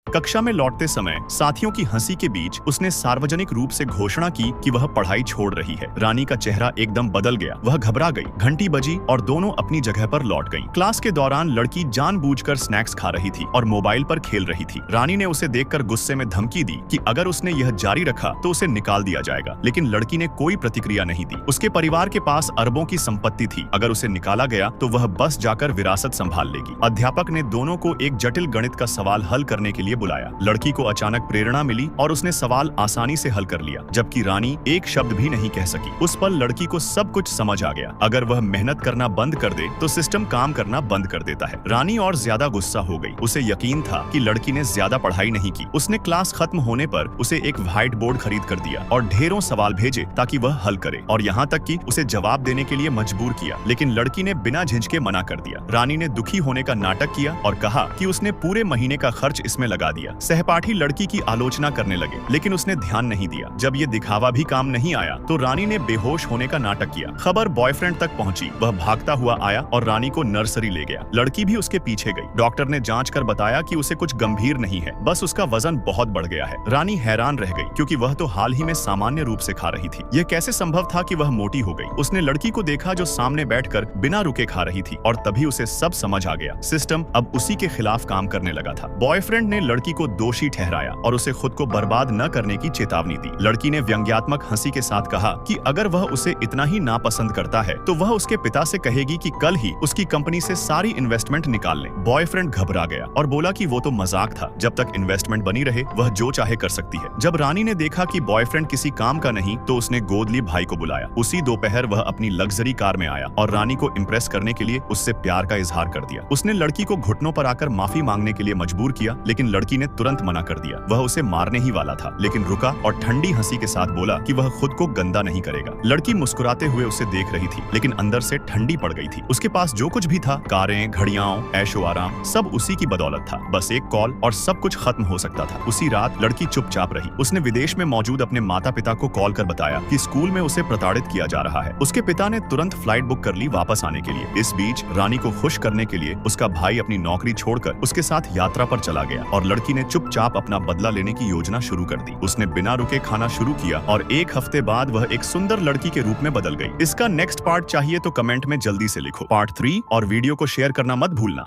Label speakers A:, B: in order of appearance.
A: कक्षा में लौटते समय साथियों की हंसी के बीच उसने सार्वजनिक रूप से घोषणा की कि वह पढ़ाई छोड़ रही है। रानी का चेहरा एकदम बदल गया, वह घबरा गई। घंटी बजी और दोनों अपनी जगह पर लौट गईं। क्लास के दौरान लड़की जानबूझकर स्नैक्स खा रही थी और मोबाइल पर खेल रही थी। रानी ने उसे देखकर गुस्से में धमकी दी कि अगर उसने यह जारी रखा तो उसे निकाल दिया जाएगा, लेकिन लड़की ने कोई प्रतिक्रिया नहीं दी। उसके परिवार के पास अरबों की संपत्ति थी, अगर उसे निकाला गया तो वह बस जाकर विरासत संभाल लेगी। अध्यापक ने दोनों को एक जटिल गणित का सवाल हल करने के लिए बुलाया। लड़की को अचानक प्रेरणा मिली और उसने सवाल आसानी से हल कर लिया, जबकि रानी एक शब्द भी नहीं कह सकी। उस पल लड़की को सब कुछ समझ आ गया। अगर वह मेहनत करना बंद कर दे तो सिस्टम काम करना बंद कर देता है। रानी और ज्यादा गुस्सा हो गई। उसे यकीन था कि लड़की ने ज्यादा पढ़ाई नहीं की। उसने क्लास खत्म होने पर उसे एक व्हाइट बोर्ड खरीद कर दिया और ढेरों सवाल भेजे ताकि वह हल करे, और यहाँ तक कि उसे जवाब देने के लिए मजबूर किया, लेकिन लड़की ने बिना झिझके मना कर दिया। रानी ने दुखी होने का नाटक किया और कहा कि उसने पूरे महीने का खर्च इसमें लगा दिया। सहपाठी लड़की की आलोचना करने लगे, लेकिन उसने ध्यान नहीं दिया। जब ये दिखावा भी काम नहीं आया तो रानी ने बेहोश होने का नाटक किया। खबर बॉयफ्रेंड तक पहुंची। वह भागता हुआ आया और रानी को नर्सरी ले गया। लड़की भी उसके पीछे गई। डॉक्टर ने जांच कर बताया कि उसे कुछ गंभीर नहीं है, बस उसका वजन बहुत बढ़ गया है। रानी हैरान रह गई, क्योंकि वह तो हाल ही में सामान्य रूप से खा रही थी। यह कैसे संभव था कि वह मोटी हो गई? उसने लड़की को देखा जो सामने बैठकर बिना रुके खा रही थी, और तभी उसे सब समझ आ गया। सिस्टम अब उसी के खिलाफ काम करने लगा था। बॉयफ्रेंड ने लड़की को दोषी ठहराया और उसे खुद को बर्बाद न करने की चेतावनी दी। लड़की ने व्यंग्यात्मक हंसी के साथ कहा कि अगर वह उसे इतना ही नापसंद करता है तो वह उसके पिता से कहेगी कि कल ही उसकी कंपनी से सारी इन्वेस्टमेंट निकाल ले। बॉयफ्रेंड घबरा गया और बोला कि वो तो मजाक था, जब तक इन्वेस्टमेंट बनी रहे वह जो चाहे कर सकती है। जब रानी ने देखा कि बॉयफ्रेंड किसी काम का नहीं तो उसने गोद ली भाई को बुलाया। उसी दोपहर वह अपनी लग्जरी कार में आया और रानी को इम्प्रेस करने के लिए उससे प्यार का इजहार कर दिया। उसने लड़की को घुटनों पर आकर माफी मांगने के लिए मजबूर किया, लेकिन लड़की ने तुरंत मना कर दिया। वह उसे मारने ही वाला था, लेकिन रुका और ठंडी हंसी के साथ बोला कि वह खुद को गंदा नहीं करेगा। लड़की मुस्कुराते हुए उसे देख रही थी, लेकिन अंदर से ठंडी पड़ गई थी। उसके पास जो कुछ भी था, कारें, घड़ियां, ऐशो आराम, सब उसी की बदौलत था। बस एक कॉल और सब कुछ खत्म हो सकता था। उसी रात लड़की चुपचाप रही। उसने विदेश में मौजूद अपने माता पिता को कॉल कर बताया कि स्कूल में उसे प्रताड़ित किया जा रहा है। उसके पिता ने तुरंत फ्लाइट बुक कर ली वापस आने के लिए। इस बीच रानी को खुश करने के लिए उसका भाई अपनी नौकरी छोड़कर उसके साथ यात्रा पर चला गया और लड़की ने चुपचाप अपना बदला लेने की योजना शुरू कर दी। उसने बिना रुके खाना शुरू किया और एक हफ्ते बाद वह एक सुंदर लड़की के रूप में बदल गई। इसका नेक्स्ट पार्ट चाहिए तो कमेंट में जल्दी से लिखो, पार्ट 3, और वीडियो को शेयर करना मत भूलना।